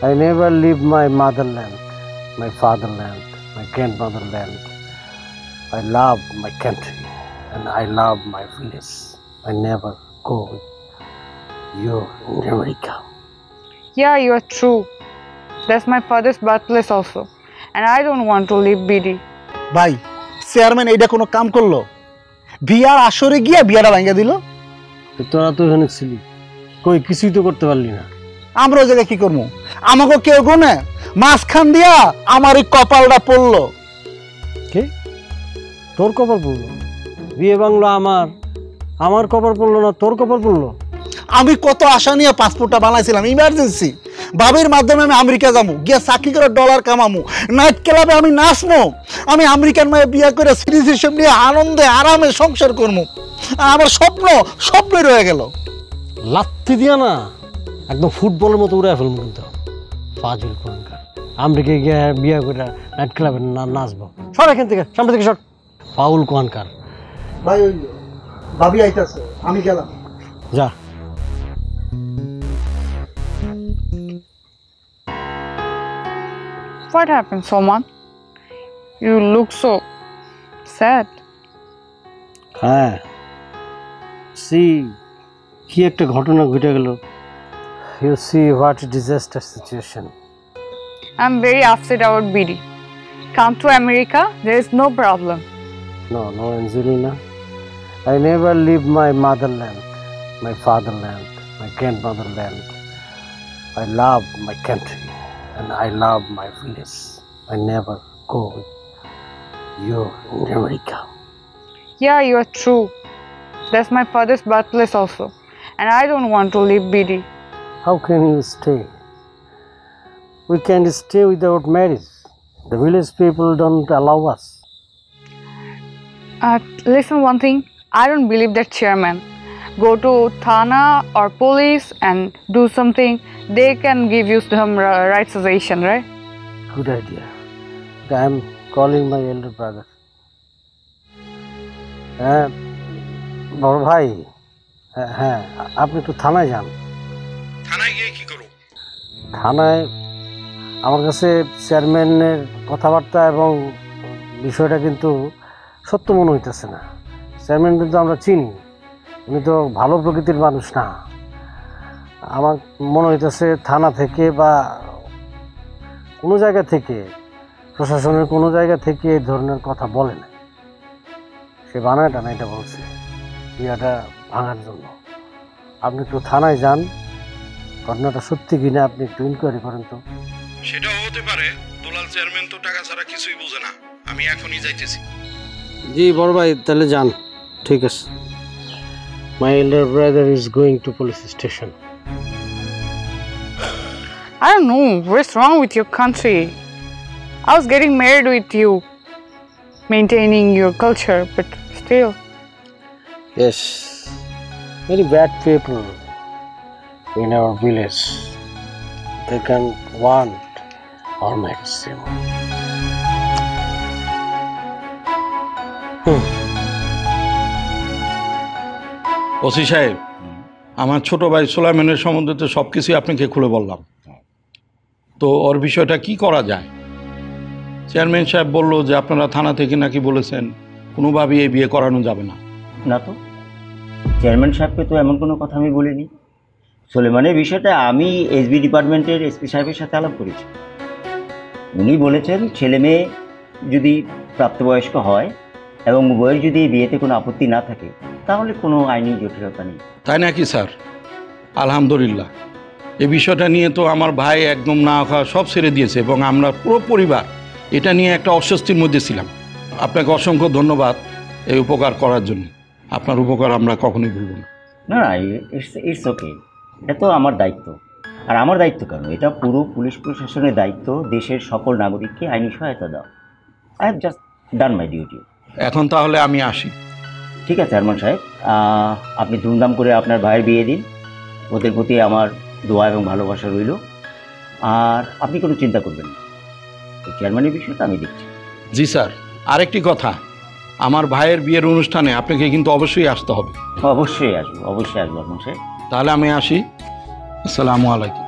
I never leave my motherland, my fatherland, my grandmotherland. I love my country and I love my village. I never go with you in America. Yeah, you are true. That's my father's birthplace also. And I don't want to leave BD. ভাই chairman এইটা কোনো কাম করলো? বিয়ার আসরে গিয়া বিয়াটা ভাঙা দিল। তোরা তো এখানে ছিলি, কই কিছুই তো করতে পারলি না। আমরা ওই জায়গায় কি করবো? আমাকে কেউ কোনে মাঝখান দিয়া আমার এই কপালটা পড়লো। কে? তোর কপাল পড়লো? বিয়ে বাংলা আমার কপাল পড়লো না, তোর কপাল পড়লো? আমি কত আশা নিয়ে পাসপোর্টটা বানাইছিলাম ইমার্জেন্সি, ভাবির মাধ্যমে আমি আমেরিকা যাবো, গিয়া চাকরি করে ডলার কামামু, নাইট ক্লাবে আমি নাচবো, আমি আমেরিকান মায়ে বিয়ে করে সিরিজ হিসেব নিয়ে আনন্দে আরামে সংসার করবো। আমার স্বপ্নই রয়ে গেল। লাত্তি দিয়া না একদম ফুটবলের মতো উড়ে ফেলবো কিন্তু। ফাজিল কোনকার, আমেরিকায় গিয়ে বিয়ে করে নাইট ক্লাবে নাচবো। সর এখান থেকে, সামনে থেকে সর। ফাউল কোনকার। ভাই ওই ভাবি আইতাছে, আমি গেলাম। যা। What happened, Soman? You look so sad. হ্যাঁ, কি একটা ঘটনা ঘটে গেল। You see what a disaster situation. I'm very upset about BD. Come to America, there is no problem. No, Angelina. I never leave my motherland, my fatherland, my grandmotherland. I love my country and I love my village. I never go with you in America. Yeah, you are true. That's my father's birthplace also. And I don't want to leave BD. How can you stay? We can't stay without marriage. The village people don't allow us. Listen one thing, I don't believe that chairman. Go to Thana or police and do something. They can give you some right suggestion, right? Good idea. I am calling my elder brother. বড় ভাই, হ্যাঁ আপনি একটু থানায় যান। থানায় গিয়ে কি করব? থানায় আমার কাছে চেয়ারম্যানের কথাবার্তা এবং বিষয়টা কিন্তু সত্য মনে হইতেছে না। চেয়ারম্যান কিন্তু আমরা চিনি, উনি তো ভালো প্রকৃতির মানুষ না। আমার মনে হইতেছে থানা থেকে বা কোনো জায়গা থেকে, প্রশাসনের কোনো জায়গা থেকে এই ধরনের কথা বলে না। সে বানায়টা না এটা বলছে বিয়াটা ভাঙার জন্য। আপনি একটু থানায় যান, ঘটনাটা সত্যি কিনা আপনি একটু ইনকোয়ারি করেন তো। সেটাও হতে পারে, দুলাল চেয়ারম্যান তো টাকা ছাড়া কিছুই বোঝে না। আমি এখনই যাইতেছি। জি বড় ভাই, তাহলে যান। ঠিক আছে। My elder brother is going to police station. I don't know what's wrong with your country. I was getting married with you, maintaining your culture, but still. Yes, very bad people in our village. They can want our medicine. OC সাহেব, আমার ছোট ভাই সোলাইমানের সম্বন্ধে তো সব কিছুই আপনাকে খুলে বললাম, তো ওর বিষয়টা কি করা যায়? চেয়ারম্যান সাহেব বললো যে আপনারা থানা থেকে নাকি বলেছেন কোনোভাবেই এই বিয়ে করানো যাবে না। না তো, চেয়ারম্যান সাহেবকে তো এমন কোনো কথা আমি বলিনি। সোলেমানের বিষয়টা আমি এসবি ডিপার্টমেন্টের এসপি সাহেবের সাথে আলাপ করেছি। উনি বলেছেন ছেলে মেয়ে যদি প্রাপ্তবয়স্ক হয় এবং উভয়ের যদি বিয়েতে কোনো আপত্তি না থাকে তাহলে কোনো আইনি জটিলতা নেই। তাই নাকি স্যার? আলহামদুলিল্লাহ। এই বিষয়টা নিয়ে তো আমার ভাই একদম না খাওয়া সব ছেড়ে দিয়েছে এবং আমরা পুরো পরিবার এটা নিয়ে একটা অস্বস্তির মধ্যে ছিলাম। আপনাকে অসংখ্য ধন্যবাদ এই উপকার করার জন্য। আপনার উপকার আমরা কখনোই ভুলব না। না না, ইটস ওকে, এটা তো আমার দায়িত্ব। আর আমার দায়িত্ব কেন, এটা পুরো পুলিশ প্রশাসনের দায়িত্ব দেশের সকল নাগরিককে আইনি সহায়তা দাও। I have just done my duty. এখন তাহলে আমি আসি। ঠিক আছে আরমান সাহেব, আপনি ধুমধাম করে আপনার ভাইয়ের বিয়ে দিন। ওদের প্রতি আমার দোয়া এবং ভালোবাসা রইল। আর আপনি কোনো চিন্তা করবেন না, চেয়ারম্যানের বিষয়টা আমি দেখছি। জি স্যার, আরেকটি কথা, আমার ভাইয়ের বিয়ের অনুষ্ঠানে আপনাকে কিন্তু অবশ্যই আসতে হবে। অবশ্যই আসবো আরমান সাহেব। তাহলে আমি আসি। আসসালামু আলাইকুম।